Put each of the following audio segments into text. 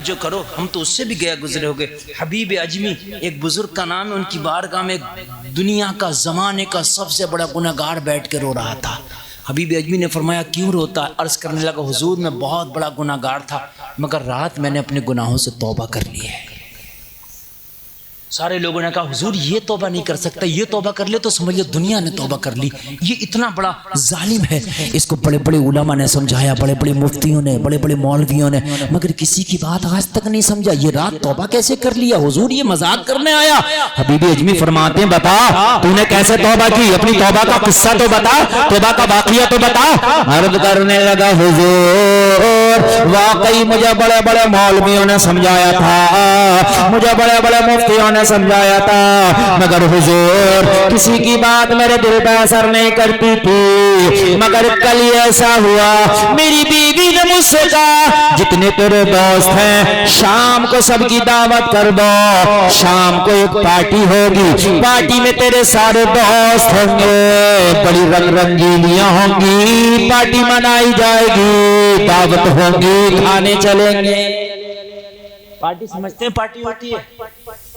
तवज्जो करो, हम तो उससे भी गया गुजरे हो गए। हबीब अजमी एक बुजुर्ग का नाम है, उनकी बारगाह में दुनिया का ज़माने का सबसे बड़ा गुनहगार बैठ के रो रहा था। हबीब अजमी ने फरमाया क्यों रोता? अर्ज़ करने लगा हुजूर मैं बहुत बड़ा गुनहगार था, मगर रात मैंने अपने गुनाहों से तौबा कर ली है। सारे लोगों ने कहा हुजूर ये तौबा नहीं कर सकता, ये तौबा कर ले तो समझ लो दुनिया ने तौबा कर ली, ये इतना बड़ा जालिम है। इसको बड़े बड़े उलमा ने समझाया, बड़े बड़े मुफ्तियों ने, बड़े बड़े मौलवियों ने, मगर किसी की बात आज तक नहीं समझा। ये रात तौबा कैसे कर लिया हुजूर, ये मजाक करने आया? हबीब अजमी फरमाते हैं बता तूने कैसे तौबा की, अपनी तौबा का किस्सा तो बता, तौबा का वाकया तो बता। अर्ज करने लगा हुजूर वाकई मुझे बड़े बड़े मौलवियों ने समझाया था, मुझे बड़े बड़े मुफ्तियों ने समझाया था, मगर हुजूर किसी की बात मेरे दिल पर असर नहीं करती थी। मगर कल ऐसा हुआ, मेरी बीवी ने मुझसे कहा जितने तेरे दोस्त हैं शाम को सबकी दावत कर दो, शाम को एक पार्टी होगी, पार्टी में तेरे सारे दोस्त होंगे, बड़ी रंग रंगीलियां होंगी, पार्टी मनाई जाएगी, दावत होगी, खाने चलेंगे। पार्टी समझते हैं पार्टी होती है?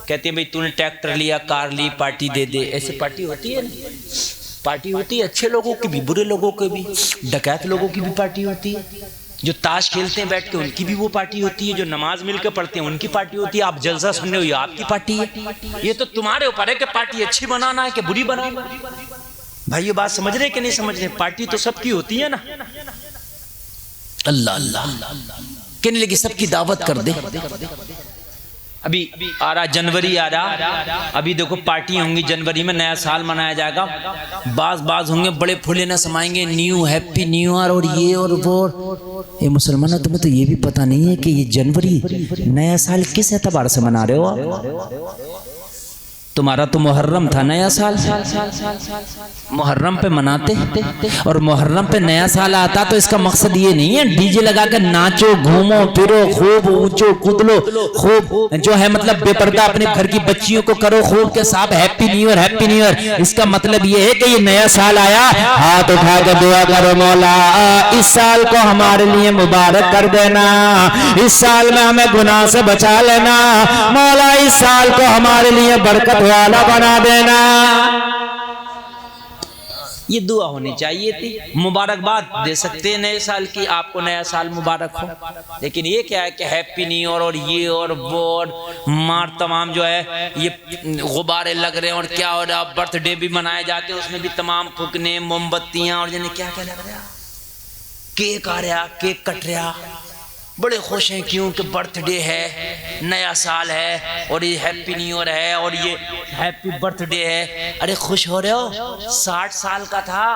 कहते हैं भाई तूने ट्रैक्टर लिया, कार ली, पार्टी दे दे, ऐसे पार्टी होती है ना? पार्टी होती है अच्छे लोगों की भी, बुरे लोगों की भी, डकैत लोगों की भी पार्टी होती है, जो ताश खेलते हैं बैठ के उनकी भी वो पार्टी होती है, जो नमाज मिलकर पढ़ते हैं उनकी पार्टी होती है, आप जलसा सुन रहे हो ये आपकी पार्टी है। ये तो तुम्हारे ऊपर है कि पार्टी अच्छी बनाना है कि बुरी बनाना। भाई ये बात समझ रहे कि नहीं समझ रहे? पार्टी तो सबकी होती है ना। अल्लाह अल्लाह कहने लगी सबकी दावत कर दे। अभी आ रहा जनवरी आ रहा, अभी देखो पार्टी होंगी जनवरी में, नया साल मनाया जाएगा, बाज होंगे, बड़े फूले न समाएंगे, न्यू हैप्पी न्यू ईयर और ये और वो। ये मुसलमानों तुम्हें तो ये भी पता नहीं है कि ये जनवरी नया साल किस एतबार से मना रहे हो आप? तुम्हारा तो मुहर्रम था नया साल, मुहर्रम पे मनाते, और मुहर्रम पे नया साल आता तो इसका मकसद ये नहीं है डीजे लगा कर नाचो घूमो फिरो खूब ऊंचो कूदलो खूब जो है मतलब बेपर्दा अपने घर की बच्चियों को करो खूब के साथ happy new year happy new year. इसका मतलब ये है कि ये नया साल आया, हाथ उठा कर दुआ करो मौला इस साल को हमारे लिए मुबारक कर देना, इस साल में हमें गुनाह से बचा लेना, मौला इस साल को हमारे लिए बरकत वाला बना देना। ये दुआ होनी चाहिए थी। मुबारकबाद दे सकते हैं नए साल की, आपको नया साल मुबारक हो, लेकिन ये क्या है कि हैप्पी न्यू ईयर और ये और वो और मार तमाम जो है ये गुब्बारे लग रहे हैं और क्या हो रहा, बर्थडे भी मनाए जाते हैं उसमें भी तमाम फुकने मोमबत्तियां और जाने क्या क्या लग रहा, केक आ रहा, केक कट रहा, बड़े खुश हैं क्योंकि बर्थडे है, नया साल है और ये हैप्पी न्यू ईयर है और ये हैप्पी बर्थडे है। अरे खुश हो रहे हो? 60 साल का था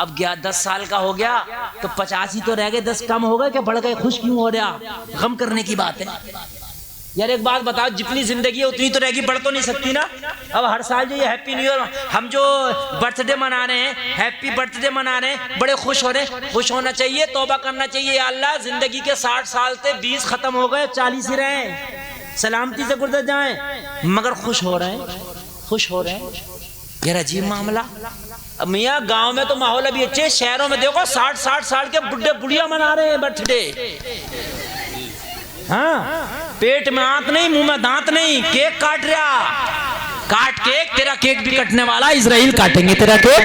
अब 10 साल का हो गया तो 85 तो रह गए, 10 कम हो गए क्या बढ़ गए? खुश क्यों हो रहा? गम करने की बात है यार। एक बात बताओ, जितनी जिंदगी है उतनी तो रहेगी, बढ़ तो नहीं सकती ना। अब हर साल जो ये हैप्पी न्यू ईयर हम जो बर्थडे मना रहे हैं, हैप्पी बर्थडे मना रहे हैं, बड़े खुश हो रहे हैं, खुश होना चाहिए, तौबा करना चाहिए। अल्लाह जिंदगी के 60 साल थे 20 खत्म हो गए, 40 ही रहे, सलामती से गुजर जाएं, मगर खुश हो रहे हैं, खुश हो रहे हैं। यार अजीब मामला। अब मियाँ गाँव में तो माहौल अभी अच्छे, शहरों में देखो 60 साल के बुढ़े बुढ़िया मना रहे हैं बर्थडे। हाँ, पेट में आंत नहीं, मुंह में दांत नहीं, केक काट रहा, काट केक, तेरा केक भी कटने वाला, इजराइल काटेंगे तेरा केक।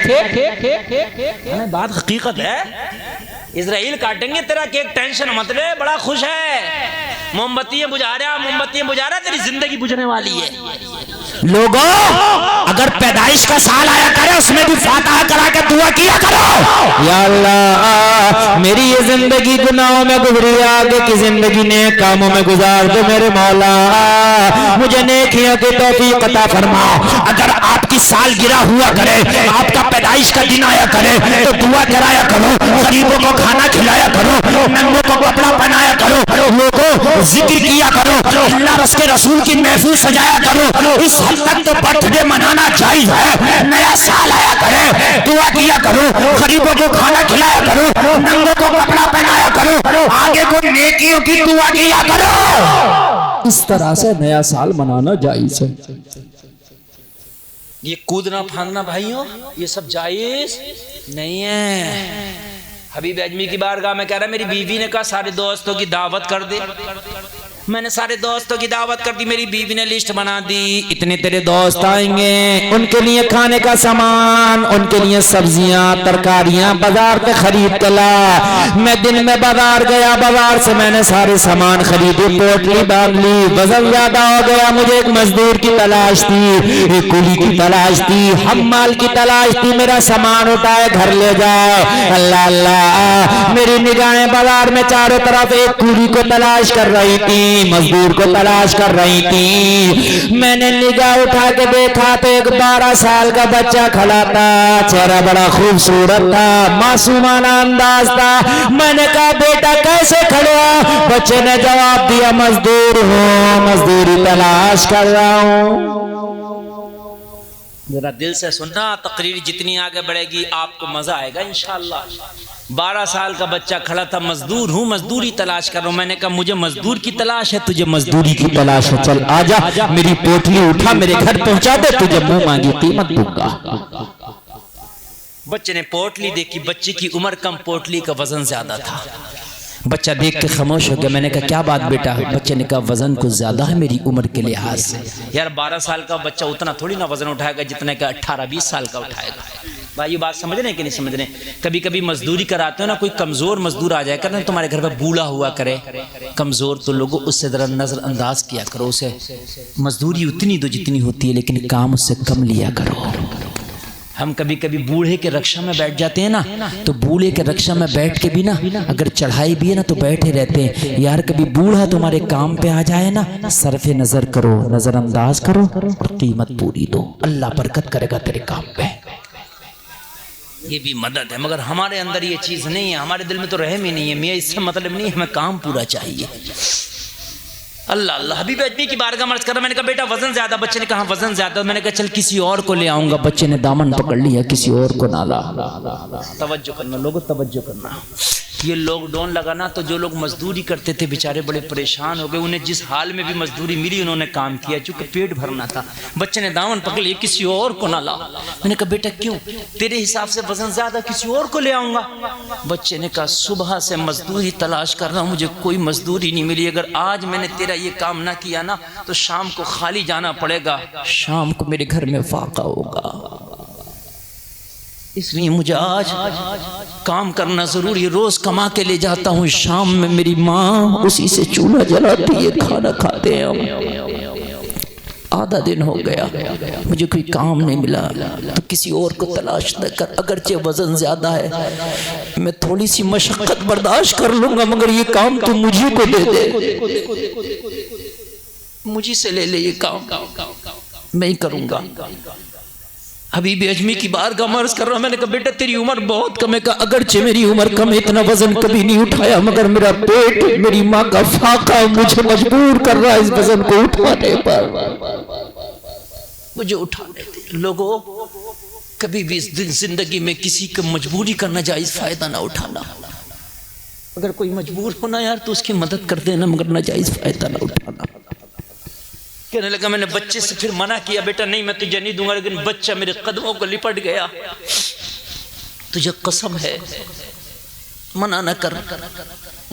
बात हकीकत है, इजराइल काटेंगे तेरा केक, टेंशन मत ले, बड़ा खुश है, मोमबत्तियां बुझा रहा, तेरी जिंदगी बुझने वाली है। लोगों अगर पैदाइश का साल आया करे उसमें भी फातिहा करा के दुआ किया करो, या अल्लाह मेरी ये जिंदगी गुनाहों में गुजरी, आगे की जिंदगी नेक कामों में गुजार दो मेरे मौला, मुझे नेकियों की तौफीक अता फरमाओ। अगर आपकी सालगिरह हुआ करे, आपका पैदाइश का दिन आया करे तो दुआ कराया करो, गरीबों को खाना खिलाया करो, नंगों को कपड़ा पहनाया करो, लोगों जिक्र किया करो, अल्लाह उसके रसूल की महफिल सजाया करो। इस हद तक तो बर्थडे मनाना चाहिए है। नया साल आया करे दुआ किया करो, गरीबों को खाना खिलाया करो, नंगों को कपड़ा पहनाया करो, आगे को नेकियों की दुआ किया करो। इस तरह से नया साल मनाना जायज है। ये कूदना फांदना भाइयों ये सब जायज नहीं है। हबीब अजमी की बारगाह में कह रहा है, मेरी बीवी ने कहा सारे दोस्तों की दावत कर दे, मैंने सारे दोस्तों की दावत कर दी, मेरी बीवी ने लिस्ट बना दी, इतने तेरे दोस्त आएंगे, उनके लिए खाने का सामान, उनके लिए सब्जियां तरकारियां बाजार से खरीद के ला। मैं दिन में बाजार गया, बाजार से मैंने सारे सामान खरीदे, पोटली बांध ली, वजन ज्यादा हो गया, मुझे एक मजदूर की तलाश थी, एक कुली की तलाश थी, हम्माल की तलाश थी, मेरा सामान उठाए घर ले जाए। अल्लाह अल्लाह, मेरी निगाहें बाजार में चारों तरफ एक कुली को तलाश कर रही थी, मजदूर को तलाश कर रही थी। मैंने निगाह उठा के देखा तो एक 12 साल का बच्चा खड़ा था, चेहरा बड़ा खूबसूरत था, मासूमाना अंदाज था। मैंने कहा बेटा कैसे खड़े हो? बच्चे ने जवाब दिया मजदूर हूँ, मजदूरी तलाश कर रहा हूँ। जरा दिल से सुनना, तकरीर जितनी आगे बढ़ेगी आपको मजा आएगा इंशाअल्लाह। 12 साल का बच्चा खड़ा था, मजदूर हूँ, मजदूरी तलाश कर रहा हूँ। मैंने कहा मुझे मजदूर की तलाश है, तुझे मजदूरी की तलाश है, चल आजा, मेरी पोटली उठा मेरे घर पहुंचा दे, तुझे मुंह मांगी कीमत दूंगा। बच्चे ने पोटली देखी, बच्चे की उम्र कम, पोटली का वजन ज्यादा था। बच्चा देख के खामोश हो गया। मैंने कहा क्या बात बेटा? बच्चे ने कहा वजन कुछ ज्यादा है मेरी उम्र के लिहाज से। यार 12 साल का बच्चा उतना थोड़ी ना वजन उठाएगा जितने का 18-20 साल का उठाएगा। भाई ये बात समझ रहे हैं कि नहीं समझ रहे? कभी कभी मजदूरी कराते हो ना, कोई कमजोर मजदूर आ जाए कर तुम्हारे घर पर, बूढ़ा हुआ करे कमजोर, तो लोगों उससे जरा नजरअंदाज किया करो, उसे मजदूरी उतनी दो जितनी होती है, लेकिन काम उससे कम लिया करो। हम कभी कभी बूढ़े के रक्षा में बैठ जाते हैं ना, तो बूढ़े के रक्षा में बैठ के भी ना, अगर चढ़ाई भी है ना तो बैठे रहते हैं। यार कभी बूढ़ा तुम्हारे काम पे आ जाए ना, सरफे नजर करो, नजरअंदाज करो और कीमत पूरी दो, अल्लाह बरकत करेगा तेरे काम पे। ये भी मदद है, मगर हमारे अंदर ये चीज नहीं है, हमारे दिल में तो रहम ही नहीं है। मियाँ इससे मतलब नहीं, हमें काम पूरा चाहिए। अल्लाह अल्लाह। हबीब अजमी की बारगाह में अर्ज कर रहा, मैंने कहा बेटा वजन ज्यादा। बच्चे ने कहा वजन ज्यादा। मैंने कहा चल किसी और को ले आऊंगा। बच्चे ने दामन पकड़ लिया, किसी और को ना ला। तवज्जो करना लोगों, तवज्जो करना। ये लॉकडाउन लगा ना, तो जो लोग मजदूरी करते थे बेचारे बड़े परेशान हो गए। उन्हें जिस हाल में भी मजदूरी मिली उन्होंने काम किया, चूंकि पेट भरना था। बच्चे ने दामन पकड़ लिया, किसी और को ना ला। मैंने कहा बेटा क्यों? तेरे हिसाब से वजन ज्यादा, किसी और को ले आऊंगा। बच्चे ने कहा सुबह से मजदूरी तलाश कर रहा हूं, मुझे कोई मजदूरी नहीं मिली। अगर आज मैंने तेरा ये काम ना किया ना, तो शाम को खाली जाना पड़ेगा, शाम को मेरे घर में फाका होगा। इसलिए मुझे आज काम करना जरूरी है। रोज कमा के ले जाता हूँ, शाम में मेरी माँ उसी से चूल्हा जलाती है, खाना खाते हैं हम। आधा दिन हो गया, मुझे कोई काम नहीं मिला, तो किसी और को तलाश न कर। अगरचे वजन ज्यादा है, मैं थोड़ी सी मशक्कत बर्दाश्त कर लूंगा, मगर ये काम तो मुझे को दे दे, मुझे से ले ले ये काम, मैं ही करूंगा। हबीब अजमी की बारगाह में अर्ज कर रहा हूं, मैंने कहा बेटा तेरी उम्र बहुत कम है। अगरचे मेरी उम्र कम है, इतना वजन कभी नहीं उठाया, मगर मेरा पेट, मेरी माँ का फाका मुझे मजबूर कर रहा है इस वजन को उठाने पर, मुझे उठाने दे। लोगों कभी भी इस जिंदगी में किसी को मजबूरी करना जायज फायदा ना उठाना। अगर कोई मजबूर होना यार तो उसकी मदद कर देना, मगर नाजायज फायदा ना उठाना। कहने लगा मैंने बच्चे से फिर मना किया, बेटा नहीं मैं तुझे नहीं दूंगा, लेकिन बच्चा मेरे कदमों को लिपट गया, तुझे कसम है मना न कर,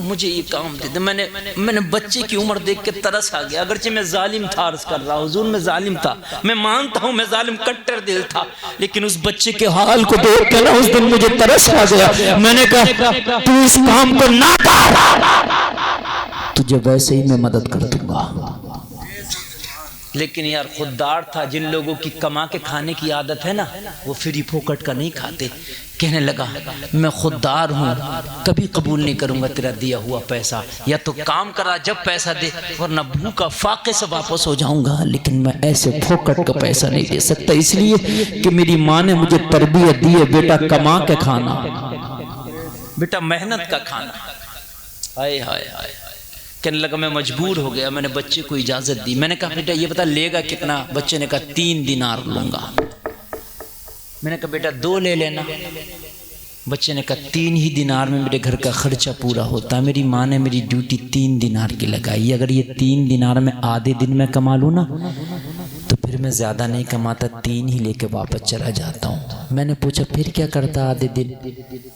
मुझे ये काम दे दे। मैंने बच्चे की उम्र देख के तरस आ गया। अगरचे मैं जालिम था, अर्ज कर रहा हुजूर मैं जालिम था, मैं मानता हूँ मैं जालिम कट्टर दिल था, लेकिन उस बच्चे के हाल को देख के ना उस दिन मुझे तरस आ गया। मैंने कहा तू इस काम को ना कर, तुझे वैसे ही मैं मदद कर दूंगा। लेकिन यार खुददार था, जिन लोगों की कमा के खाने की आदत है ना, वो फ्री फोकट का नहीं खाते। कहने लगा मैं खुददार हूँ, कभी कबूल नहीं करूँगा तेरा दिया हुआ पैसा, या तो काम करा जब पैसा दे, वरना भूखा फाके से वापस हो जाऊँगा, लेकिन मैं ऐसे फोकट का पैसा नहीं दे सकता, इसलिए कि मेरी माँ ने मुझे तरबियत दी है, बेटा कमा के खाना, बेटा मेहनत का खाना। हाय हाय हाय। कहने लगा मैं मजबूर हो गया, मैंने बच्चे को इजाजत दी। मैंने कहा बेटा ये बता लेगा कितना? बच्चे ने कहा 3 दिनार लूंगा। मैंने कहा बेटा 2 ले लेना। बच्चे ने कहा 3 ही दिनार में मेरे घर का खर्चा पूरा होता है, मेरी माँ ने मेरी ड्यूटी 3 दिनार की लगाई, अगर ये 3 दिनार में आधे दिन में कमा लूँ ना, तो फिर मैं ज्यादा नहीं कमाता, 3 ही लेके वापस चला जाता हूँ। मैंने पूछा फिर क्या करता आधे दिन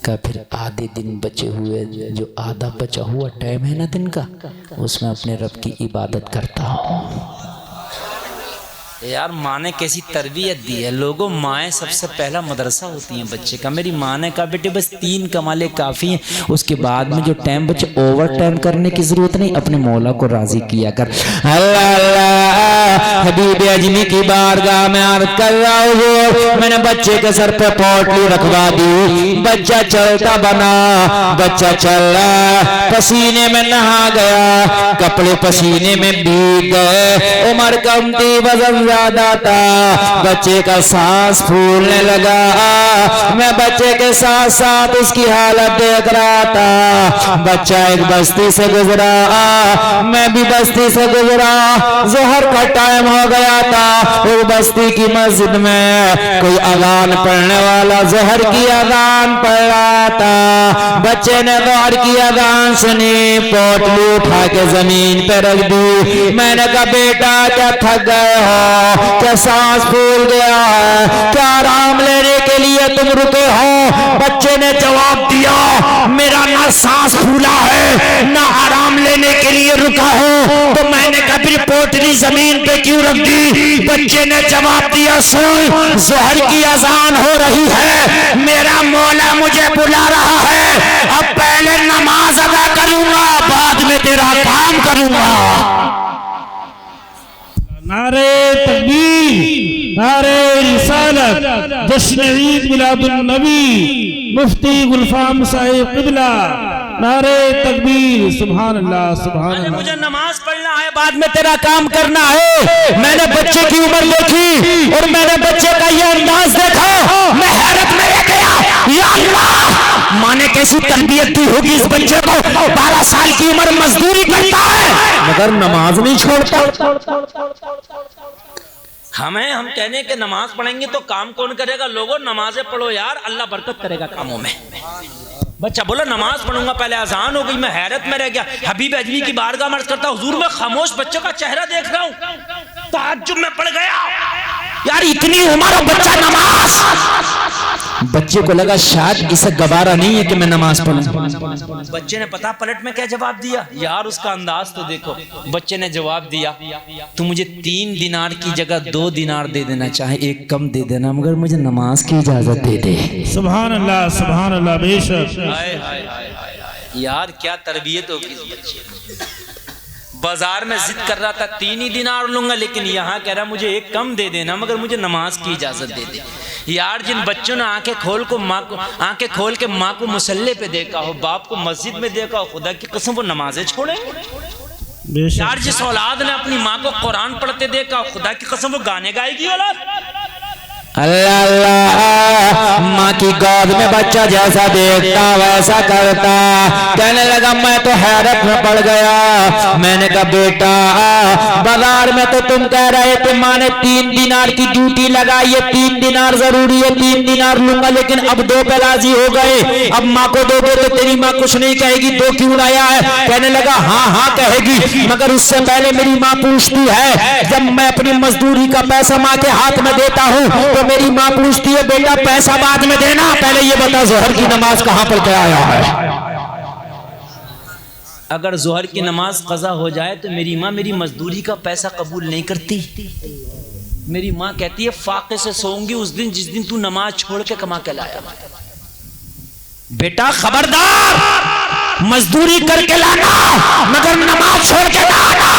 का? फिर आधे दिन बचे हुए जो आधा बचा हुआ टाइम है ना दिन का, उसमें अपने रब की इबादत करता हूँ। यार माँ ने कैसी तरबियत दी है लोगों। माएँ सबसे पहला मदरसा होती हैं बच्चे का। मेरी माँ ने कहा बेटे बस 3 कमाले काफ़ी हैं, उसके बाद में जो टाइम बचे ओवर टाइम करने की ज़रूरत नहीं, अपने मौला को राज़ी किया कर। अल्लाह अल्लाह हबीब अजमी की बारगाह में अर्ज़ कर रहा हूँ, मैंने बच्चे के सर पे पोटली रखवा दी, बच्चा चलता बना, बच्चा चल रहा, पसीने में नहा गया, कपड़े पसीने में भीग गए, उम्र कम थी, वजन ज्यादा था, बच्चे का सांस फूलने लगा, मैं बच्चे के साथ साथ उसकी हालत देख रहा था। बच्चा एक बस्ती से गुजरा, मैं भी बस्ती से गुजरा, जोहर का टाइम हो गया था, उस बस्ती की मस्जिद में कोई अजान पढ़ने वाला जोहर की अजान पढ़ रहा था। बच्चे ने जोहर की अजान सुनी, पोटली उठा के जमीन पे रख दी। मैंने कहा बेटा क्या थक गए हो, क्या सांस फूल गया है, क्या आराम लेने के लिए तुम रुके हो? बच्चे ने जवाब दिया मेरा ना सांस फूला है ना आराम लेने के लिए रुका है। तो मैंने कहा फिर पोटली जमीन पे क्यों रख दी? बच्चे ने जवाब दिया सुन, जोहर की अजान हो रही है, मेरा मौला मुझे बुला रहा है, अब पहले नमाज अदा करूंगा, बाद में तेरा काम करूंगा। नारे तकबीर, नारे रिसालत, जश्न ईद मिलादुन नबी, मुफ्ती गुलफाम साहिब क़िबला, नारे तकबीर, सुभान अल्लाह सुभान अल्लाह। मुझे नमाज पढ़ना है, बाद में तेरा काम करना है। मैंने बच्चे की उम्र देखी और मैंने बच्चे का ये अंदाज देखा, मैं हैरत में रह गया, या अल्लाह माँ ने कैसी तरबियत दी होगी इस बच्चे को। 12 साल की उम्र मजदूरी करता है मगर नमाज नहीं छोड़ता। हम कहने के नमाज पढ़ेंगे तो काम कौन करेगा? लोगों नमाजें पढ़ो यार, अल्लाह बरकत करेगा कामों में। बच्चा बोला नमाज पढ़ूंगा, पहले अजान हो गई, मैं हैरत में रह गया। हबीब अजमी की बारगाह में अर्ज़ करता हुजूर मैं खामोश बच्चों का चेहरा देख रहा हूँ, तहज्जुद में पड़ गया यार, इतनी उम्र बच्चा नमाज। बच्चे को लगा शायद इसे गवारा नहीं है कि मैं नमाज पढ़ूं। बच्चे ने पता पलट में क्या जवाब दिया यार, उसका अंदाज तो देखो। बच्चे ने जवाब दिया तू मुझे 3 दिनार की जगह 2 दिनार दे देना, चाहे 1 कम दे देना, मगर मुझे नमाज की इजाजत दे दे। सुभान अल्लाह बेशक। यार क्या तरबियत होगी इस बच्चे। बाजार में जिद कर रहा था 3 ही दिनार लूंगा, लेकिन यहाँ कह रहा मुझे 1 कम दे देना, मगर मुझे नमाज की इजाजत दे दे। यार जिन बच्चों ने आंखें खोल के माँ को मुसल्ले पे देखा हो, बाप को मस्जिद में देखा हो, खुदा की कसम वो नमाजें छोड़े। यार जिस औलाद ने अपनी माँ को कुरान पढ़ते देखा हो, खुदा की कसम वो गाने गाएगी औलाद। अल्लाह अल्लाह, माँ की गोद में बच्चा जैसा देखता वैसा करता। कहने लगा मैं तो हैरत में पड़ गया। मैंने कहा बेटा बाजार में तो तुम कह रहे थे माँ ने 3 दिनार की ड्यूटी लगाई है, 3 दिनार जरूरी है, 3 दिनार लूंगा, लेकिन अब 2 पे राजी हो गए। अब माँ को दोगे तो तेरी माँ कुछ नहीं कहेगी, 2 क्यों लाया है? कहने लगा हाँ कहेगी, मगर उससे पहले मेरी माँ पूछती है, जब मैं अपनी मजदूरी का पैसा माँ के हाथ में देता हूँ तो मेरी माँ पूछती है बेटा पैसा बाद में देना, पहले ये बता जोहर की नमाज कहाँ पढ़ के आया है। अगर जोहर की नमाज कज़ा हो जाए तो मेरी माँ मेरी मजदूरी का पैसा कबूल नहीं करती। मेरी माँ कहती है फाके से सोऊंगी उस दिन जिस दिन तू नमाज छोड़ के कमा के लाया। बेटा खबरदार, मजदूरी करके लाना मगर नमाज छोड़ के ना आना।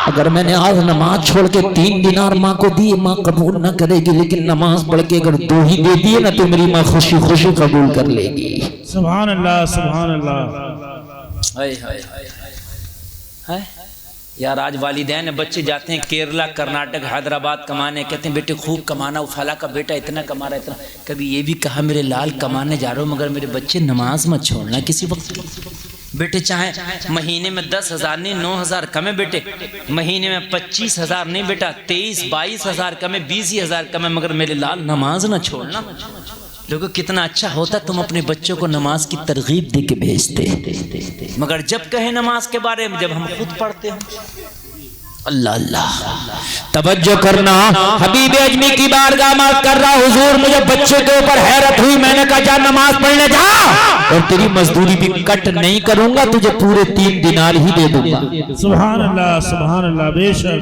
अगर मैंने आज नमाज छोड़ के 3 दिनार माँ को दिए, माँ कबूल ना करेगी, लेकिन नमाज पढ़ के अगर 2 ही दे दिए ना तो मेरी माँ खुशी खुशी कबूल कर लेगी। सुभान अल्लाह सुभान अल्लाह। यार आज वालिदैन बच्चे जाते हैं केरला, कर्नाटक, हैदराबाद कमाने, कहते हैं बेटे खूब कमाना, फला का बेटा इतना कमा रहा है इतना। कभी ये भी कहा मेरे लाल कमाने जा रहा हूँ मगर मेरे बच्चे नमाज मत छोड़ना किसी वक्त। बेटे चाहे महीने में 10,000 नहीं 9,000 कमे, बेटे महीने में 25,000 नहीं बेटा 23-22 हज़ार कमे, 20,000 कमे, मगर मेरे लाल नमाज ना छोड़ना। देखो कितना अच्छा होता तुम अपने बच्चों को नमाज की तरगीब दे के भेजते, मगर जब कहे नमाज के बारे में, जब हम खुद पढ़ते हैं अल्लाह अल्लाह। तवज्जो करना, हबीब अजमी की बारगाह में कर रहा हुजूर, मुझे बच्चे के ऊपर हैरत हुई। मैंने कहा जा नमाज पढ़ने जा, और तेरी मजदूरी भी कट नहीं करूंगा, तुझे पूरे 3 दिनार ही दे दूंगा। सुभान अल्लाह बेशक।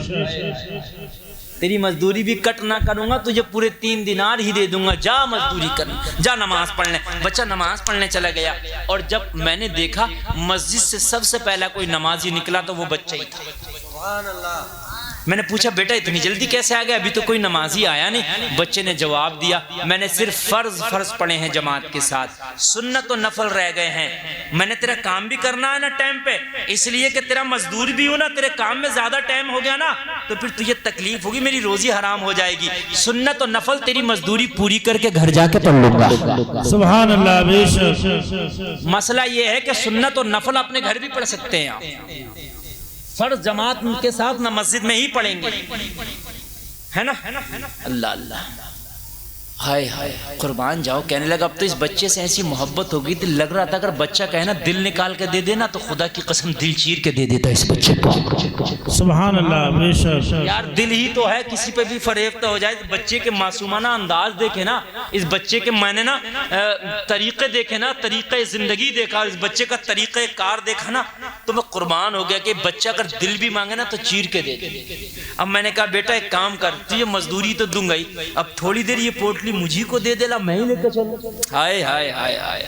तेरी मजदूरी भी कट ना करूंगा, तुझे पूरे 3 दिनार ही दे दूंगा। जा मजदूरी कर, जा नमाज पढ़ने। बच्चा नमाज पढ़ने चला गया, और जब मैंने देखा मस्जिद से सबसे पहला कोई नमाजी निकला तो वो बच्चा ही था। मैंने पूछा बेटा इतनी जल्दी कैसे आ गया, अभी तो कोई नमाजी आया नहीं। बच्चे ने जवाब दिया मैंने सिर्फ फर्ज पढ़े हैं जमात के साथ, सुन्नत और नफल रह गए हैं। मैंने तेरा काम भी करना है ना टाइम पे, इसलिए कि तेरा मजदूर भी हो ना, तेरे काम में ज्यादा टाइम हो गया ना तो फिर तुझे तकलीफ होगी, मेरी रोजी हराम हो जाएगी। सुन्नत और नफल तेरी मजदूरी पूरी करके घर जाके पढ़ लूंगा। सुभान अल्लाह बेशक। मसला ये है कि सुन्नत और नफल अपने घर भी पढ़ सकते हैं आप, फर्ज जमात के साथ ना मस्जिद में ही पढ़ेंगे, है ना। अल्लाह अल्लाह, हाय हाय कुर्बान जाओ। कहने लगा अब तो इस बच्चे से ऐसी मोहब्बत हो गई थी, लग रहा था अगर बच्चा कहे ना दिल निकाल के दे देना तो खुदा की कसम दिल चीर के दे देता इस बच्चे को। सुभान अल्लाह बेशक। यार दिल ही तो है, किसी पे भी फरेफ्ता हो जाए। बच्चे के मासूमाना अंदाज देखे ना, इस बच्चे के मैंने ना तरीके देखे ना, तरीके जिंदगी देखा, इस बच्चे का तरीके कार देखा ना, तो मैं कुर्बान हो गया कि बच्चा अगर दिल भी मांगे ना तो चीर के दे दे। अब मैंने कहा बेटा एक काम कर, तुझे मजदूरी तो दूंगा ही, अब थोड़ी देर ये पोटली मुझी को दे देला, मैं ही लेकर चलूं। हाय हाय हाय हाय,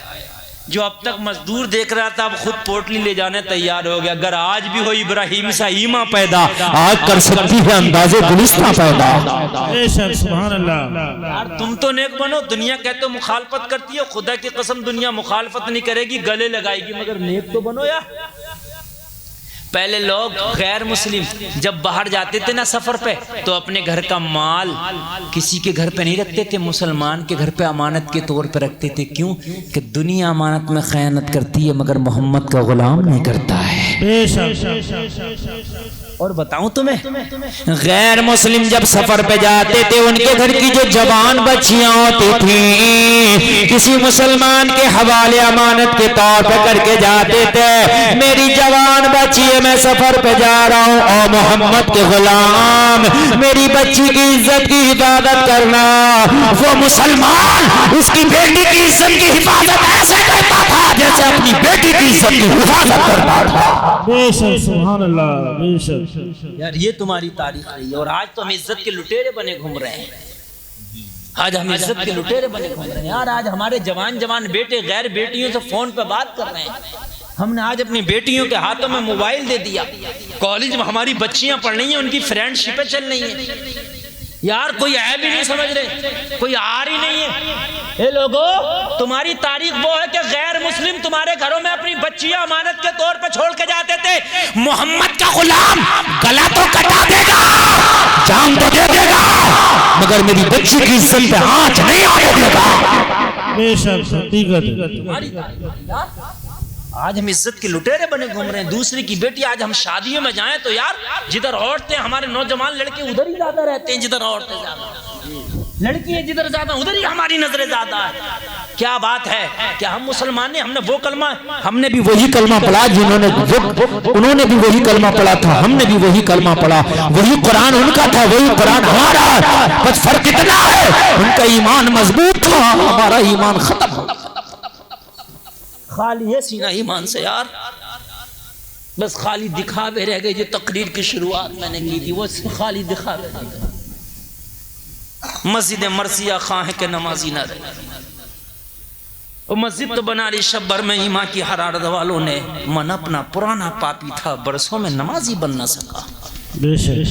जो अब तक मजदूर देख रहा था अब खुद पोटली ले जाने तैयार हो गया। अगर आज भी हो इब्राहिम सा ईमा पैदा, आज कर सकती है अंदाजे गुलिस्तां पैदा। बेशक सुभान अल्लाह। यार तुम तो नेक बनो, दुनिया कहते हो मुखालफत करती है, खुदा की कसम दुनिया मुखालफत नहीं करेगी, गले लगाएगी, मगर नेक तो बनो यार। पहले लोग गैर मुस्लिम जब बाहर जाते थे ना सफर पे तो अपने घर का माल किसी के घर पे नहीं रखते थे, मुसलमान के घर पे अमानत के तौर पे रखते थे। क्यों कि दुनिया अमानत में खयानत करती है मगर मोहम्मद का गुलाम नहीं करता है। और बताऊं तुम्हें, गैर मुस्लिम जब सफर पे जाते थे उनके घर की जो जवान बच्चियां होती थी किसी मुसलमान के हवाले अमानत के तौर पे करके जाते थे। मेरी जवान बच्ची है, मैं सफर पे जा रहा हूँ, और मोहम्मद के गुलाम मेरी बच्ची की इज्जत की हिफाजत करना। वो मुसलमान उसकी बेटी की इज्जत की हिफाजत ऐसे करता था जैसे अपनी बेटी की इज्जत की हिफाजत करता था। बेशक सुभान अल्लाह बेशक। यार ये तुम्हारी तारीख रही है, और आज तो हम इज्जत के लुटेरे बने घूम रहे हैं। आज हम इज्जत के लुटेरे बने घूम रहे हैं यार। आज हमारे जवान जवान बेटे गैर बेटियों से फोन पे बात कर रहे हैं। हमने आज अपनी बेटियों के हाथों में मोबाइल दे दिया। कॉलेज में हमारी बच्चियां पढ़ रही हैं, उनकी फ्रेंडशिपें चल रही हैं। यार कोई ऐब ही नहीं समझ रहे, कोई आर ही नहीं है। ए लोगों, तुम्हारी तारीख वो है कि गैर मुस्लिम तुम्हारे घरों में अपनी बच्चियां अमानत के तौर पे छोड़ के जाते थे। मोहम्मद का गुलाम गला तो कटा देगा, जान तो दे देगा, मगर मेरी बच्ची की इज्जत पे आंच नहीं आने देगा। बेशक हकीकत। आज हम इज्जत के लुटेरे बने घूम रहे हैं। दूसरे की बेटी, आज हम शादियों में जाएं तो यार जिधर औरतें, हमारे नौजवान लड़के उधर ही ज्यादा रहते हैं जिधर औरतें ज्यादा, लड़की है जिधर ज्यादा उधर ही हमारी नजरें ज्यादा है। क्या बात है, क्या हम मुसलमान ने, हमने वो कलमा, हमने भी वही कलमा पढ़ा जिन्होंने, उन्होंने भी वही कलमा पढ़ा था, हमने भी वही कलमा पढ़ा। वही कुरान उनका था, वही कुरान हमारा, बस फर्क इतना है उनका ईमान मजबूत था, हमारा ईमान खत्म हो। खाली है सीना ईमान से यार, बस खाली दिखावे रह गए। जो तकरीर की शुरुआत मैंने की थी वो खाली दिखावे रह गए। मस्जिद मरसिया खां है के नमाजी ना रहे। वो मस्जिद तो बना रही शब भर में ईमा की हरारत वालों ने, मन अपना पुराना पापी था, बरसों में नमाजी बन ना सका।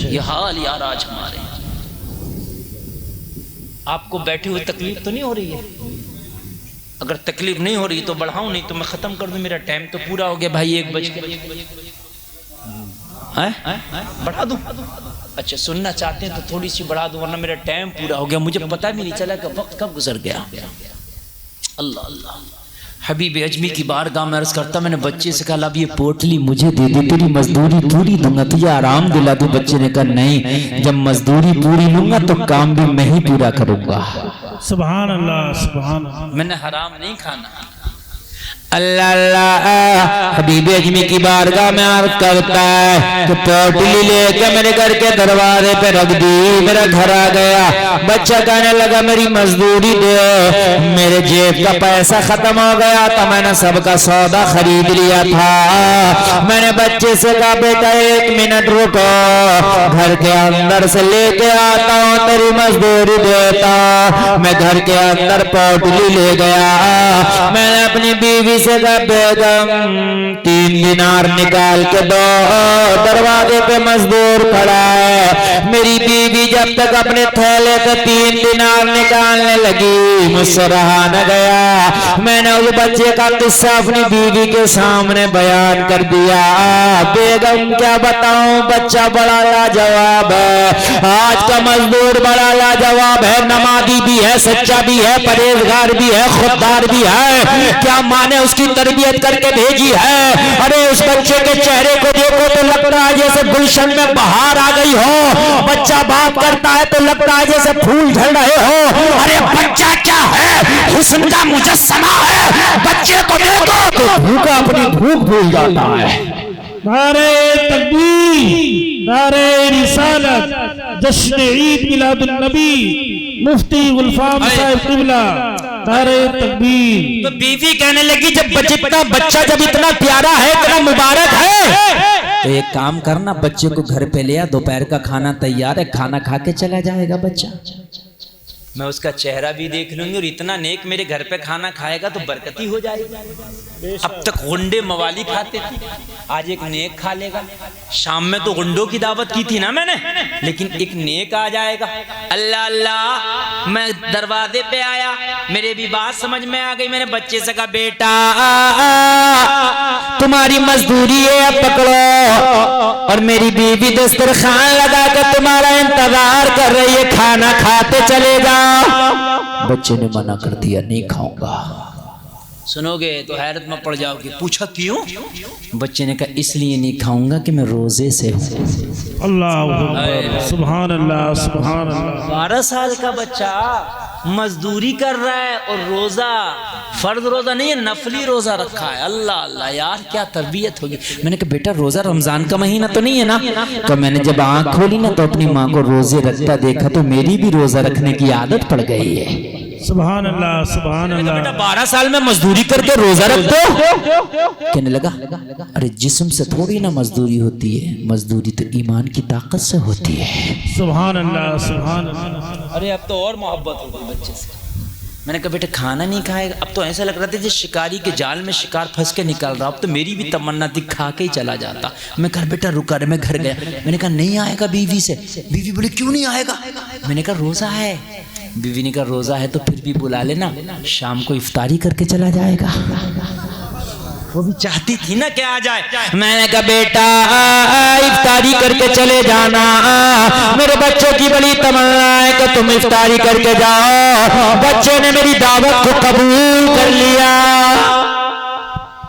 ये हाल यार आज हमारे। आपको बैठे हुए तकलीफ तो नहीं हो रही है? अगर तकलीफ नहीं हो रही तो बढ़ाऊं, नहीं तो मैं खत्म कर दूं। मेरा टाइम तो पूरा हो गया भाई, 1 बज के बढ़ा दूं? अच्छा सुनना चाहते हैं तो थोड़ी सी बढ़ा दूं, वरना मेरा टाइम पूरा हो गया। मुझे पता भी नहीं चला कि वक्त कब गुजर गया। अल्लाह अल्लाह। हबीब अजमी की बारगाह में अर्ज करता, मैंने बच्चे से कहा अब ये पोटली मुझे दे दे, तेरी मजदूरी पूरी दूंगा, तुझे आराम दिला दूं। बच्चे ने कहा नहीं, जब मजदूरी पूरी लूंगा तो काम भी मैं ही पूरा करूंगा। सुभान अल्लाह सुभान अल्लाह। मैंने हराम नहीं खाना। अल्लाह अल्लाह हबीब अजमी की बारगाह में अर्ज करता है कि पोटली लेके मेरे घर के दरवाजे पे रख दी, मेरा घर आ गया। बच्चा कहने लगा मेरी मजदूरी दे, मेरे जेब का पैसा खत्म हो गया था, मैंने सबका सौदा खरीद लिया था। मैंने बच्चे से कहा बेटा 1 मिनट रुको, घर के अंदर से लेके आता हूँ, तेरी मजदूरी देता। मैं घर के अंदर पोटली ले गया, मैंने अपनी बीवी से कहा बेगम 3 दिनार निकाल के दो, दरवाजे पे मजदूर खड़ा है। मेरी बीवी जब तक अपने थैले से 3 दिनार निकालने लगी, मुझसे रहा न गया। मैंने उस बच्चे का किस्सा अपनी बीवी के सामने बयान कर दिया। बेगम क्या बताऊं, बच्चा बड़ा लाजवाब है, आज का मजदूर बड़ा लाजवाब है, नमाजी भी है, सच्चा भी है, परहेजगार भी है, खुददार भी है। क्या माँ ने उसकी तरबियत करके भेजी है। अरे उस बच्चे के चेहरे को देखो तो लगता है जैसे गुलशन में बहार आ गई हो। बच्चा बात करता है तो लगता है जैसे फूल झड़ रहे हो। अरे बच्चा क्या है, हुस्न का मुजस्समा है। बच्चे को देखो तो भूखा अपनी भूख भूल जाता है। नारे तकबीर, नारे रिसालत, जश्न ईद मिलादुन नबी, मुफ्ती गुलफाम साहिब किबला, नारे तकबीर। तो बीवी कहने लगी जब बच्चा जब इतना प्यारा है, इतना मुबारक है, तो एक काम करना, बच्चे को घर पे ले आ, दोपहर का खाना तैयार है, खाना खा के चला जाएगा बच्चा। मैं उसका चेहरा भी देख लूंगी और इतना नेक मेरे घर पे खाना खाएगा तो बरकती हो जाएगी। अब तक गुंडे मवाली खाते थे, आज एक नेक खा लेगा। शाम में तो गुंडों की दावत की थी ना मैंने, लेकिन एक नेक आ जाएगा। अल्लाह अल्लाह, मैं दरवाजे पे आया, मेरे भी बात समझ में आ गई। मैंने बच्चे से कहा बेटा तुम्हारी मजदूरी है, पकड़ो। और मेरी बीवी दस्तरखान लगा कर तुम्हारा इंतजार कर रही है, खाना खाते चले जाओ। बच्चे ने मना कर दिया, नहीं खाऊंगा। सुनोगे तो हैरत में पड़ जाओगे। पूछा क्यों? बच्चे ने कहा इसलिए नहीं खाऊंगा कि मैं रोजे से हूँ। अल्लाह सुभान अल्लाह सुभान अल्लाह। 12 साल का बच्चा मजदूरी कर रहा है और रोजा, फर्ज रोजा नहीं है, नफली रोजा रखा है। अल्लाह अल्लाह यार, क्या तरबियत होगी। मैंने कहा बेटा रोजा रमजान का महीना तो नहीं है ना? तो मैंने जब आंख खोली ना तो अपनी माँ को रोजे रखता देखा तो मेरी भी रोजा रखने की आदत पड़ गई है। सुभान अल्लाह सुभान अल्लाह। 12 साल में मजदूरी करके रोजा रख दो। कहने लगा अरे जिस्म से थोड़ी ना मजदूरी होती है, मजदूरी तो ईमान की ताकत से होती है। सुभान अल्लाह सुभान अल्लाह। अरे अब तो और मोहब्बत होगी बच्चे से। मैंने कहा बेटा खाना नहीं खाएगा? अब तो ऐसा लग रहा था जैसे शिकारी के जाल में शिकार फंस के निकल रहा। अब तो मेरी भी तमन्ना थी खा के ही चला जाता। मैं कहा बेटा रुका रे, मैं घर गया। मैंने कहा नहीं आएगा बीवी से। बीवी बोली क्यों नहीं आएगा? मैंने कहा रोजा है। बीवी ने कहा रोजा है तो फिर भी बुला लेना, शाम को इफ्तारी करके चला जाएगा। वो भी चाहती थी ना कि आ जाए। मैंने कहा बेटा इफ्तारी करके चले जाना, मेरे बच्चों की बड़ी तमन्ना है कि तुम इफ्तारी करके जाओ। बच्चे ने मेरी दावत को कबूल कर लिया।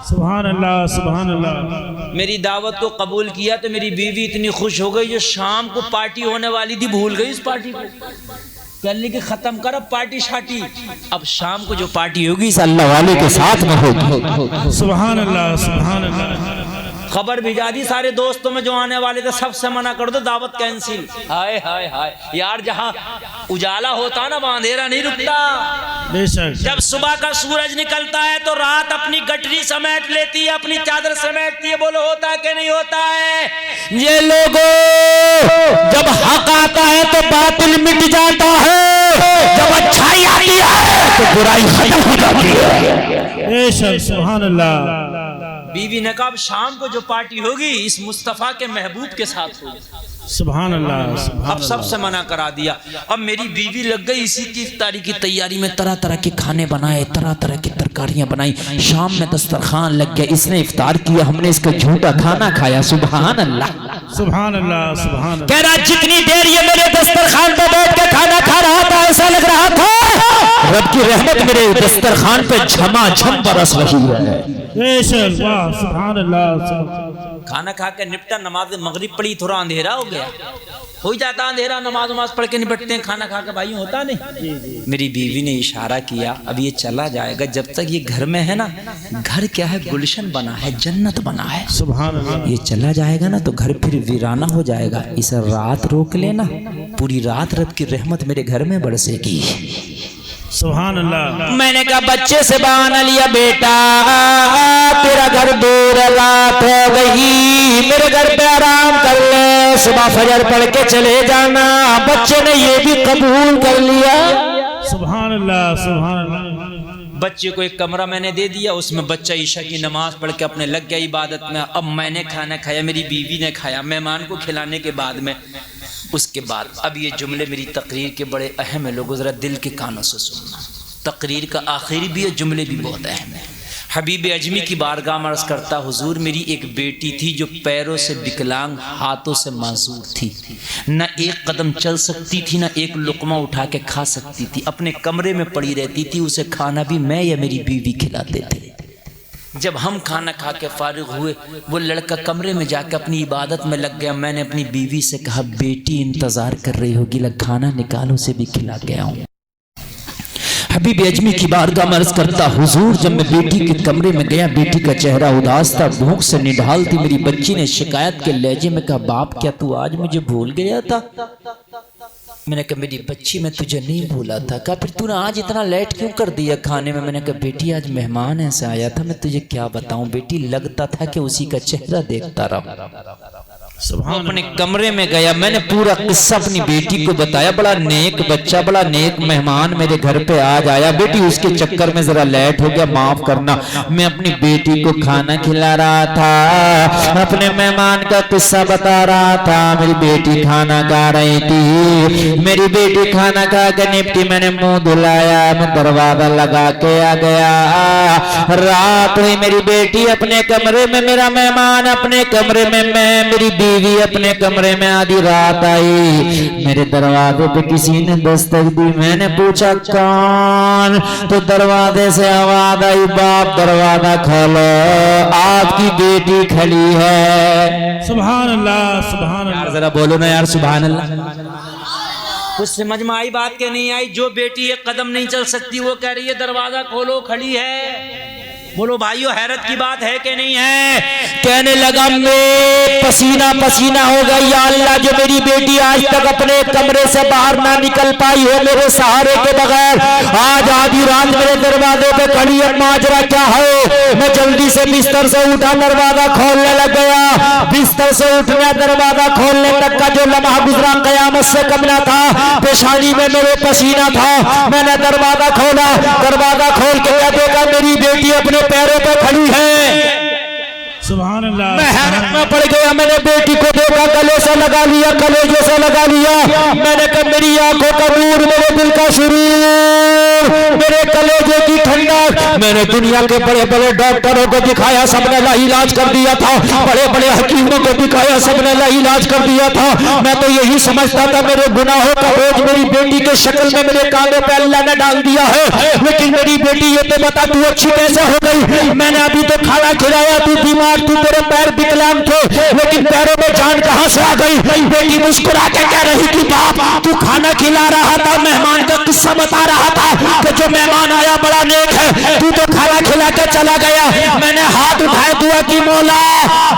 सुभान अल्लाह सुभान अल्लाह। मेरी दावत को कबूल किया तो मेरी बीवी इतनी खुश हो गई, जो शाम को पार्टी होने वाली थी भूल गई उस पार्टी को। कहने की खत्म कर अब पार्टी शार्टी, अब शाम को जो पार्टी होगी इस अल्लाह वाले के साथ में होगी। सुभान अल्लाह सुभान अल्लाह। खबर भिजा दी सारे दोस्तों में जो आने वाले थे, सबसे मना कर दो, दावत कैंसिल। हाय हाय हाय यार, जहाँ उजाला होता ना वहाँ अंधेरा नहीं रुकता। बेशक। जब सुबह का सूरज निकलता है तो रात अपनी गठरी समेट लेती है, अपनी चादर समेटती है। बोलो होता है कि नहीं होता है? ये लोगों, जब हक आता है तो बातिल मिट जाता है, जब अच्छाई आती है तो बुराई खत्म हो जाती है। बेशक सुभान अल्लाह। बीवी ने कहा अब शाम को जो पार्टी होगी इस मुस्तफा के महबूब के साथ होगी। सुभान अल्लाह। अब सबसे मना करा दिया। अब मेरी बीवी लग गई इसी की इफ्तारी की तैयारी में, तरह तरह के खाने बनाए, तरह तरह की तरकारियां बनाई। शाम में दस्तरखान लग गया, इसने इफ्तार किया, हमने इसका झूठा खाना खाया। सुभान अल्लाह सुभान अल्लाह सुभान अल्लाह। कह रहा जितनी देर ये मेरे दस्तरखान पे बैठ के खाना खा रहा था ऐसा लग रहा था रब की रहमत मेरे दस्तरखान पे झमाझम बरस रही है। बेशक वाह सुभान अल्लाह। खाना खा के निपटा, नमाज मगरिब पढ़ी, थोड़ा अंधेरा हो गया, हो ही जाता अंधेरा, नमाज वमाज पढ़ के निपटते हैं, खाना खा के भाई होता नहीं। मेरी बीवी ने इशारा किया अब ये चला जाएगा, जब तक ये घर में है ना, घर क्या है, गुलशन बना है, जन्नत बना है, सुभान अल्लाह। ये चला जाएगा ना तो घर फिर वीराना हो जाएगा, इस रात रोक लेना, पूरी रात रब की रहमत मेरे घर में बरसेगी। सुभान अल्लाह। मैंने कहा बच्चे से बहाना लिया, बेटा तेरा घर दूर, रात हो गई, मेरे घर पे आराम कर ले, सुबह फजर पढ़ के चले जाना। बच्चे ने ये भी कबूल कर लिया। सुभान अल्लाह, सुभान अल्लाह। बच्चे को एक कमरा मैंने दे दिया, उसमें बच्चा ईशा की नमाज पढ़ के अपने लग गया इबादत में। अब मैंने खाना खाया, मेरी बीवी ने खाया, मेहमान को खिलाने के बाद में, उसके बाद अब ये जुमले मेरी तकरीर के बड़े अहम है, लोगों ज़रा दिल के कानों से सुनना। तकरीर का आखिरी भी है, जुमले भी बहुत अहम है। हबीब अजमी की बारगाह में अर्ज़ करता, हुजूर मेरी एक बेटी थी जो पैरों से विकलांग, हाथों से माजूर थी, न एक कदम चल सकती थी, न एक लुक़मा उठा के खा सकती थी, अपने कमरे में पड़ी रहती थी, उसे खाना भी मैं या मेरी बीवी खिलाते थे। जब हम खाना खा के फारिग हुए, वो लड़का कमरे में जाकर अपनी इबादत में लग गया। मैंने अपनी बीवी से कहा, बेटी इंतज़ार कर रही होगी, लग खाना निकालो, उसे भी खिला के आऊँ। हबीब अजमी की बारगाह में अर्ज़ करता, हुजूर जब मैं बेटी के कमरे में गया, बेटी का चेहरा उदास था, भूख से निढाल थी। मेरी बच्ची ने शिकायत के लहजे में कहा, बाप क्या तू आज मुझे भूल गया था? मैंने कहा मेरी बच्ची मैं तुझे नहीं भूला था। कहा फिर तूने आज इतना लेट क्यों कर दिया खाने में? मैंने कहा बेटी आज मेहमान ऐसे आया था, मैं तुझे क्या बताऊं बेटी, लगता था कि उसी का चेहरा देखता रहा। अपने कमरे में गया, मैंने पूरा किस्सा अपनी बेटी को बताया। बड़ा नेक बच्चा, बड़ा नेक मेहमान मेरे घर पे आज आया, बेटी उसके चक्कर में जरा लेट हो गया, माफ करना। मैं अपनी बेटी को खाना खिला रहा था, अपने मेहमान का किस्सा बता रहा था। मेरी बेटी खाना खा रही थी, मेरी बेटी खाना खा के निपटी, मैंने मुंह धुलाया, मैं दरवाजा लगा के आ गया। रात हुई, मेरी बेटी अपने कमरे में, मेरा मेहमान अपने कमरे में, मैं मेरी बीवी अपने कमरे में। आधी रात आई, मेरे दरवाजे पे किसी ने दस्तक दी, मैंने पूछा कौन? तो दरवाजे से आवाज आई, बाप दरवाजा खोलो, आपकी बेटी खड़ी है। सुभान अल्लाह, सुभान अल्लाह। जरा बोलो ना यार सुभान अल्लाह। कुछ समझ में आई बात के नहीं आई? जो बेटी एक कदम नहीं चल सकती वो कह रही है दरवाजा खोलो, खड़ी है। बोलो भाइयों, हैरत की बात है कि नहीं है? कहने लगा मैं पसीना पसीना हो गया, या अल्लाह जो मेरी बेटी आज तक अपने कमरे से बाहर ना निकल पाई हो मेरे सहारे के बगैर, आज आधी रात मेरे दरवाजे पे खड़ी है, माजरा क्या है? मैं जल्दी से बिस्तर से उठा, दरवाजा खोलने लग गया। बिस्तर से उठना, दरवाजा खोलने तक का जो लम्हा गुजरा कयामत से कम ना था। पेशानी में मेरे पसीना था, मैंने दरवाजा खोला, दरवाजा खोल के क्या देखा, मेरी बेटी अपने पैरों पर खड़ी है। सुभान अल्लाह। मैं हैरत में पड़ गया, मैंने बेटी को देखा, गले से लगा लिया, कलेजे से लगा लिया। मैंने कहा मेरी आंखों का नूर, मेरे दिल का सुरूर, मेरे कलेजे की ठंडक। मैंने दुनिया के बड़े बड़े डॉक्टरों को दिखाया, सबने लाइलाज कर दिया था। बड़े बड़े हकीमों को दिखाया, सबने लाइलाज कर दिया था। मैं तो यही समझता था मेरे गुनाहों का बोझ मेरी बेटी के शक्ल में मेरे कांधे पे अल्लाह ने डाल दिया है। लेकिन मेरी बेटी ये तो बता, तू अच्छी कैसे हो गई? मैंने अभी तो खाना खिलाया, तू बीमार, तू तेरे पैर विकलांग थे, लेकिन पैरों में जान कहां से आ गई? बेटी मुस्कुरा के कह रही थी, बाप तू खाना खिला रहा था, मेहमान का किस्सा बता रहा था कि जो मेहमान आया बड़ा नेक है, तू तो खाना खिला के चला गया। मैंने हाथ उठाए, दुआ की, मौला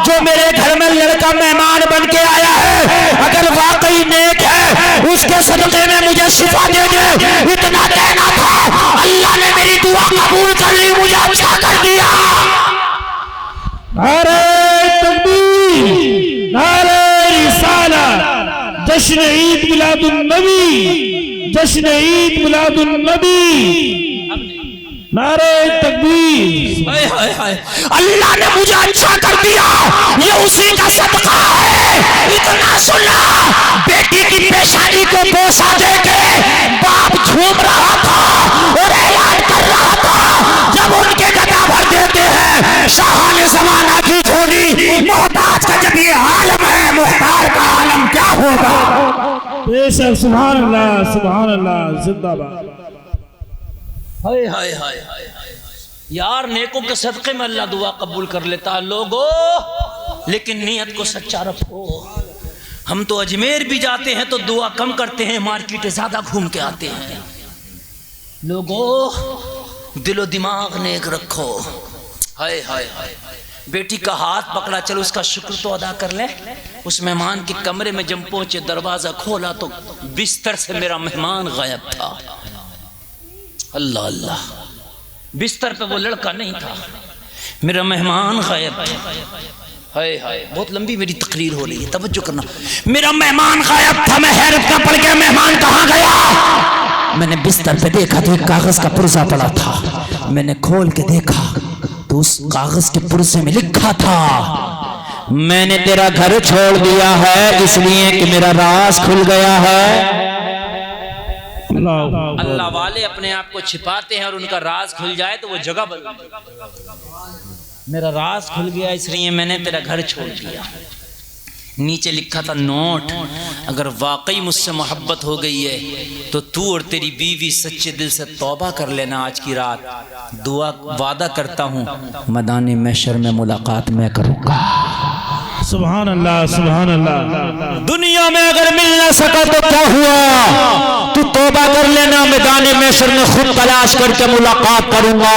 जो मेरे घर में लड़का मेहमान बन के आया है, अगर वाकई नेक है, उसके सदक़े में मुझे शिफा दे दे। इतना कहना था, अल्लाह ने मेरी दुआ कबूल कर ली, मुझे अच्छा कर दिया। नारे तकबीर, नारे रिसालत, जश्न ईद मिलादुन नबी, जश्न ईद मिलादुन नबी, नारे तकबीर। अल्लाह ने मुझे अच्छा कर दिया, ये उसी का सदका है। इतना सुना, बेटी की पेशानी को बोसा देके बाप झूम रहा था और ऐलान कर रहा था, जब उनके गदा भर देते हैं शाहाने ज़माना की झोली, मोहताज का जब ये आलम है, मुख्तार का आलम क्या होगा? बेशक, सुभान अल्लाह, सुभान अल्लाह, जिंदाबाद। हाय हाय हाय हाय यार, नेकों के सदक़े में अल्लाह दुआ कबूल कर लेता है। लोगो लेकिन नीयत को सच्चा रखो। हम तो अजमेर भी जाते हैं तो दुआ कम करते हैं, मार्केट ज्यादा घूम के आते हैं। लोगों दिलो दिमाग नेक रखो। हाय हाय हाय, बेटी का हाथ पकड़ा, चलो उसका शुक्र तो अदा कर ले। उस मेहमान के कमरे में जब पहुंचे, दरवाजा खोला तो बिस्तर से मेरा मेहमान गायब था। अल्लाह अल्लाह, बिस्तर पे वो लड़का नहीं था, मेरा मेहमान गायब। हाय हाय, बहुत लंबी मेरी तकरीर हो रही है, तवज्जो करना। मेरा मेहमान गायब था, मैं हैरत में पड़ गया, मेहमान कहाँ गया? मैंने बिस्तर पे देखा तो एक कागज का पुर्जा पड़ा था। मैंने खोल के देखा तो उस कागज के पुर्जे में लिखा था, मैंने तेरा घर छोड़ दिया है इसलिए कि मेरा राज खुल गया है। अल्लाह वाले अपने आप को छिपाते हैं और उनका राज खुल जाए तो वो जगह बदल। मेरा राज खुल गया इसलिए मैंने तेरा घर छोड़ दिया। नीचे लिखा था नोट, अगर वाकई मुझसे मोहब्बत हो गई है तो तू और तेरी बीवी सच्चे दिल से तौबा कर लेना। आज की रात दुआ वादा करता हूँ मैदान महशर में मुलाकात मैं करूँगा। सुभान अल्लाह, सुभान अल्लाह। दुनिया में अगर मिल ना सका तो क्या हुआ, तू तौबा कर लेना, मैदान महशर में खुद तलाश करके मुलाकात करूंगा।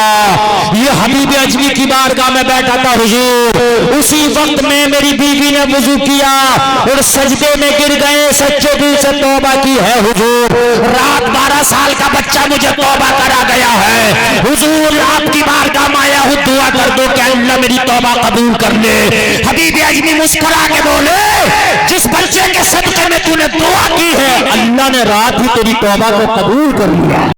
ये हबीब अजमी की बारगाह में बैठा था हुजूर, उसी वक्त में मेरी बीवी ने वुजू किया और सजदे में गिर गए, सच्चे दिल से तौबा की है हुजूर। रात 12 साल का बच्चा मुझे तौबा करा गया है हुजूर, आपकी बारगाह में आया हूँ, दुआ कर दो कि अल्लाह मेरी तौबा कबूल कर ले। हबीब अजमी मुस्कुरा के बोले, जिस बच्चे के सदके में तूने दुआ की है, अल्लाह ने रात ही तेरी तौबा को कबूल कर लिया।